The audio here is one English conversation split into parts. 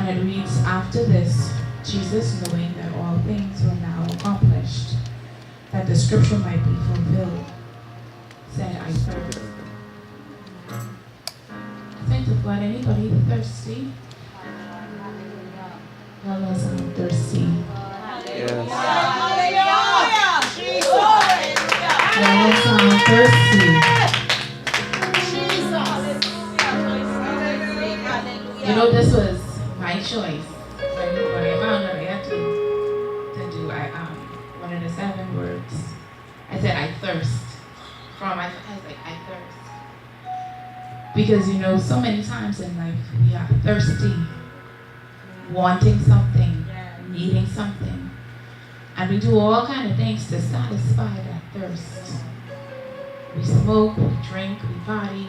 And it reads, after this, Jesus, knowing that all things were now accomplished, that the scripture might be fulfilled, said, I thirst. Saints of God, anybody thirsty? Tell us I'm thirsty. Yes. Hallelujah. Tell us I'm thirsty. You know, this was my choice. When I found out I had to do one of the 7 words, I said I thirst. I was like, I thirst. Because you know, so many times in life we are thirsty, wanting something, needing something. And we do all kind of things to satisfy that thirst. We smoke, we drink, we party,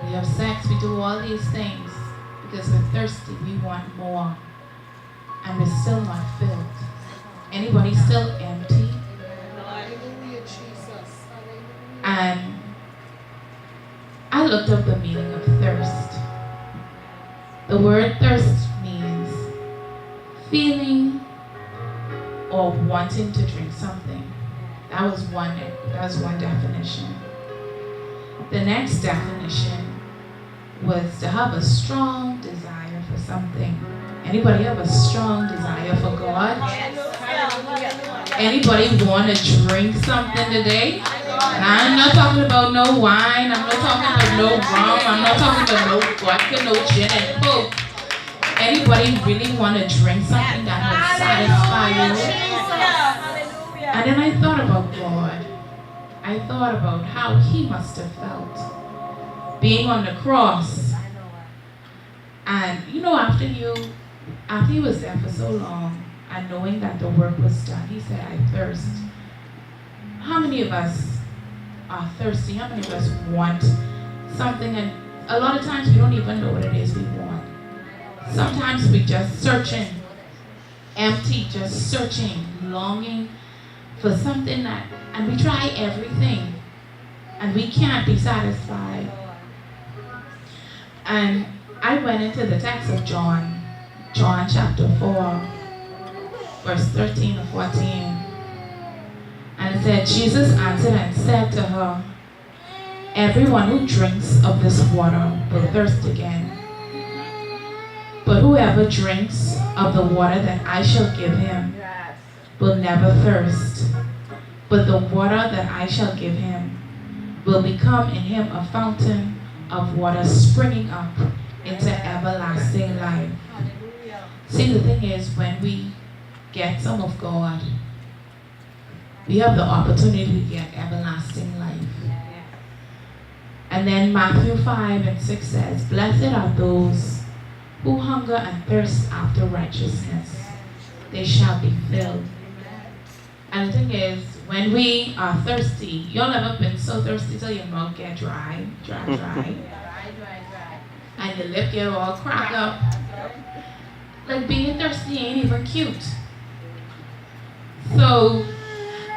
we have sex, we do all these things because we're thirsty, we want more. And we're still not filled. Anybody still empty? Hallelujah, Jesus. And I looked up the meaning of thirst. The word thirst means feeling or wanting to drink something. That was one definition. The next definition was to have a strong desire for something. Anybody have a strong desire for God? Anybody want to drink something today? And I'm not talking about no wine, I'm not talking about no rum, I'm not talking about no vodka, no gin and coke. Anybody really want to drink something that would satisfy you? And then I thought about God. I thought about how he must have felt being on the cross. And you know, after he was there for so long and knowing that the work was done, he said, I thirst. How many of us are thirsty? How many of us want something? And a lot of times we don't even know what it is we want. Sometimes we just searching, empty, just searching, longing for something and we try everything and we can't be satisfied. And I went into the text of John chapter 4, verse 13 or 14. And it said, Jesus answered and said to her, everyone who drinks of this water will thirst again. But whoever drinks of the water that I shall give him will never thirst. But the water that I shall give him will become in him a fountain of water springing up into everlasting life. See, the thing is, when we get some of God, we have the opportunity to get everlasting life. And then Matthew 5 and 6 says, blessed are those who hunger and thirst after righteousness. They shall be filled. And the thing is, when we are thirsty, y'all ever been so thirsty till your mouth get dry, and your lip get all cracked up? Like, being thirsty ain't even cute. So,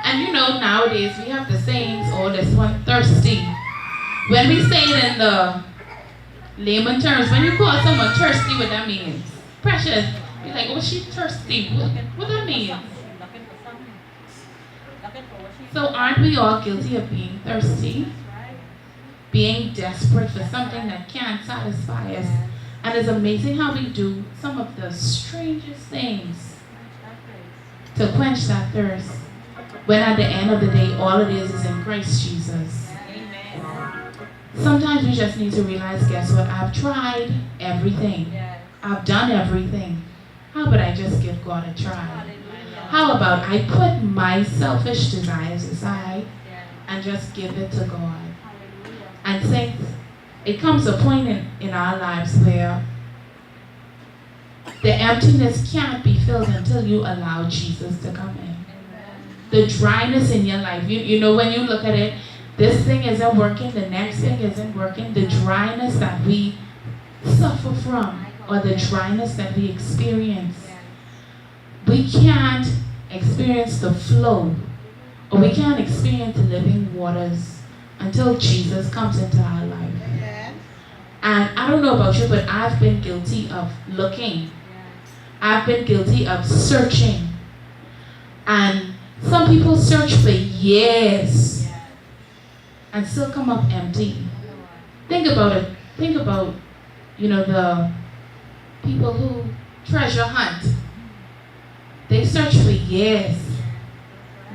and you know, nowadays we have the sayings, oh, this one thirsty. When we say it in the layman terms, when you call someone thirsty, what that means? Precious. You're like, oh, she's thirsty. What that means? So aren't we all guilty of being thirsty? Being desperate for something that can't satisfy us. And it's amazing how we do some of the strangest things to quench that thirst. When at the end of the day, all it is in Christ Jesus. Sometimes we just need to realize, guess what? I've tried everything. I've done everything. How about I just give God a try? How about I put my selfish desires aside and just give it to God? And saints, it comes a point in our lives where the emptiness can't be filled until you allow Jesus to come in. The dryness in your life, you know, when you look at it, this thing isn't working, the next thing isn't working. The dryness that we suffer from, or the dryness that we experience, we can't experience the flow, or we can't experience the living waters until Jesus comes into our life. And I don't know about you, but I've been guilty of looking I've been guilty of searching. And some people search for years and still come up empty. Think about it. Think about, the people who treasure hunt. They search for years.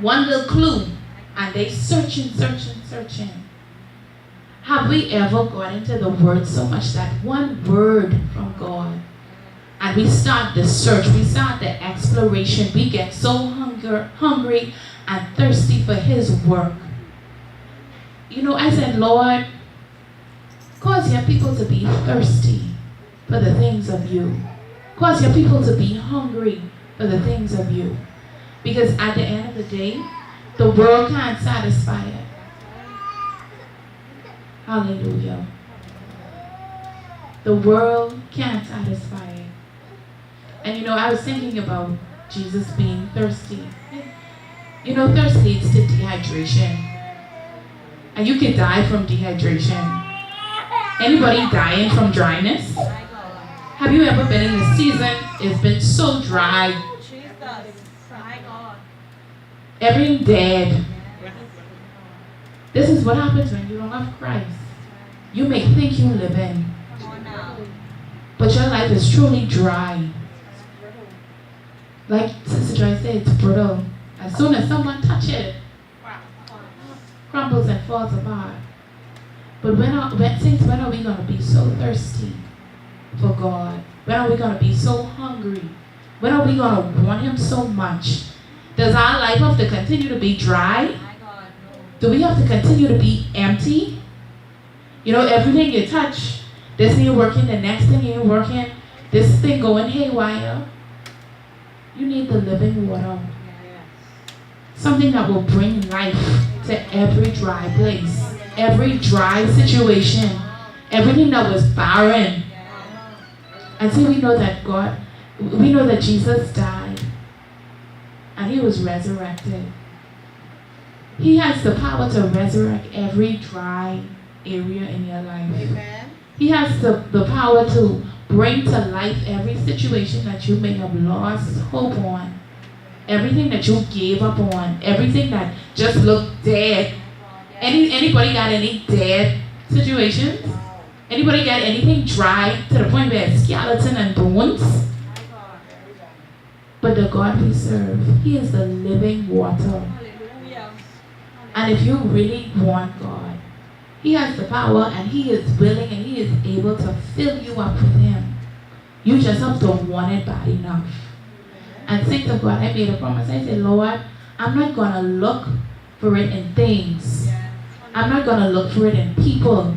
One little clue, and they searching. Have we ever got into the Word so much that one word from God, and we start the search, we start the exploration, we get so hungry and thirsty for His work. I said, Lord, cause your people to be thirsty for the things of you. Cause your people to be hungry for the things of you. Because at the end of the day, the world can't satisfy it. Hallelujah. The world can't satisfy it. And I was thinking about Jesus being thirsty. Thirst leads to dehydration. And you can die from dehydration. Anybody dying from dryness? Have you ever been in a season? It's been so dry. Everything dead. This is what happens when you don't have Christ. You may think you're living, but your life is truly dry. Like Sister Joy said, it's brittle. As soon as someone touches it, crumbles and falls apart. But when are we going to be so thirsty for God? When are we going to be so hungry? When are we going to want Him so much? Does our life have to continue to be dry? Do we have to continue to be empty? Everything you touch, this thing working, the next thing ain't working, this thing going haywire. You need the living water. Something that will bring life to every dry place, every dry situation, everything that was barren. And see, we know that Jesus died and He was resurrected. He has the power to resurrect every dry area in your life. Amen. He has the power to bring to life every situation that you may have lost hope on. Everything that you gave up on. Everything that just looked dead. Anybody got any dead situations? Anybody got anything dry to the point where it's skeleton and bones? But the God we serve, He is the living water. And if you really want God, He has the power and He is willing and He is able to fill you up with Him. You just have to want it bad enough. And think of God, I made a promise. I said, Lord, I'm not going to look for it in things. I'm not going to look for it in people.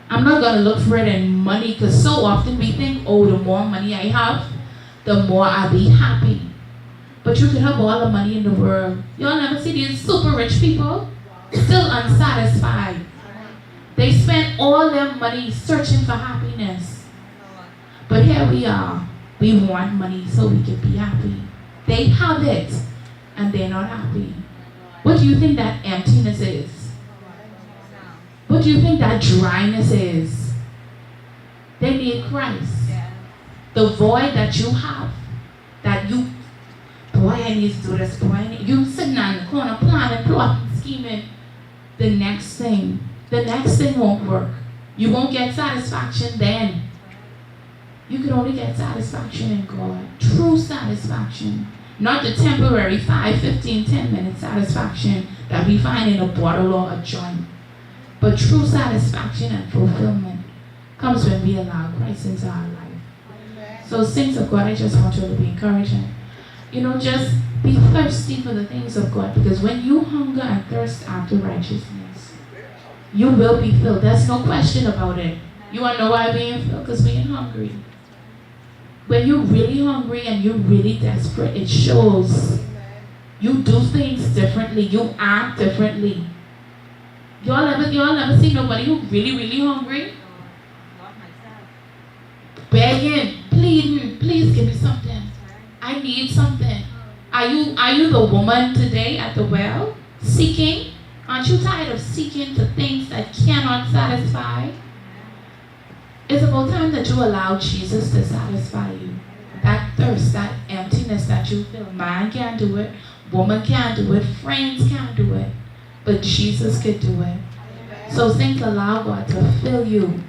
I'm not going to look for it in money, because so often we think, the more money I have, the more I'll be happy. But you can have all the money in the world. You'll never see these super rich people still unsatisfied. They spend all their money searching for happiness. But here we are. We want money so we can be happy. They have it and they're not happy. What do you think that emptiness is? What do you think that dryness is? They need Christ. The void that you have, boy, I need to do this, you sitting on the corner planning, plotting, scheming. The next thing won't work. You won't get satisfaction then. You can only get satisfaction in God. True satisfaction. Not the temporary 5, 15, 10-minute satisfaction that we find in a bottle or a joint. But true satisfaction and fulfillment comes when we allow Christ into our life. So saints of God, I just want you to be encouraging. Just be thirsty for the things of God, because when you hunger and thirst after righteousness, you will be filled. There's no question about it. You want to know why being filled? Because being hungry. When you're really hungry and you're really desperate, it shows. You do things differently. You act differently. Y'all ever see nobody who really, really hungry? Begging, pleading, please give me something. I need something. Are you the woman today at the well seeking? Aren't you tired of seeking for things that cannot satisfy? It's about time that you allow Jesus to satisfy you. That thirst, that emptiness that you feel. Man can't do it, woman can't do it, friends can't do it, but Jesus could do it. So saints, allow God to fill you.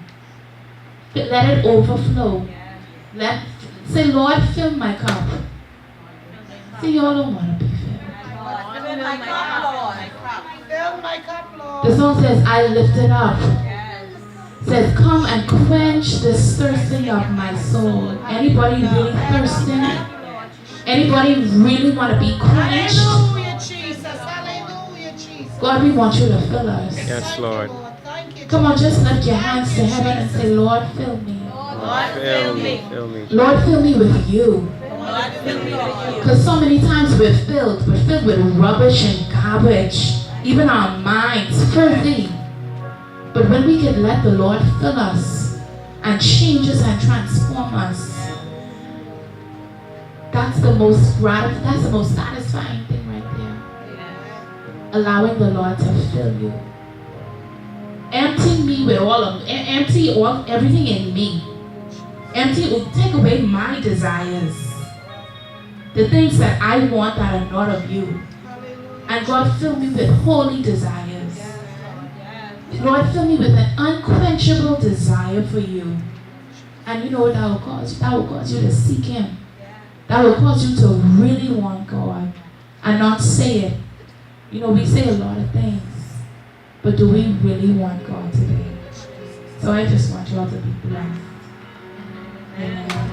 Let it overflow. Say, Lord, fill my cup. See, y'all don't want to be filled. Fill my cup, Lord. Fill my cup, Lord. The song says, I lift it up. Says, come and quench this thirsting of my soul. Anybody really thirsting? Anybody really want to be quenched? Hallelujah, Jesus. Hallelujah, Jesus. God, we want you to fill us. Yes, Lord. Thank you. Come on, just lift your hands to heaven and say, Lord, fill me. Lord, fill me. Fill me. Lord, fill me with you. Lord, fill me with you. Because so many times we're filled with rubbish and garbage. Even our minds filthy. But when we can let the Lord fill us and change us and transform us, that's the most satisfying thing right there. Allowing the Lord to fill you. Empty me with everything in me. Take away my desires. The things that I want that are not of you. And God, fill me with holy desires. Lord, fill me with an unquenchable desire for you. And you know what that will cause? That will cause you to seek Him. That will cause you to really want God and not say it. You know, we say a lot of things, but do we really want God today? So I just want you all to be blessed. Amen.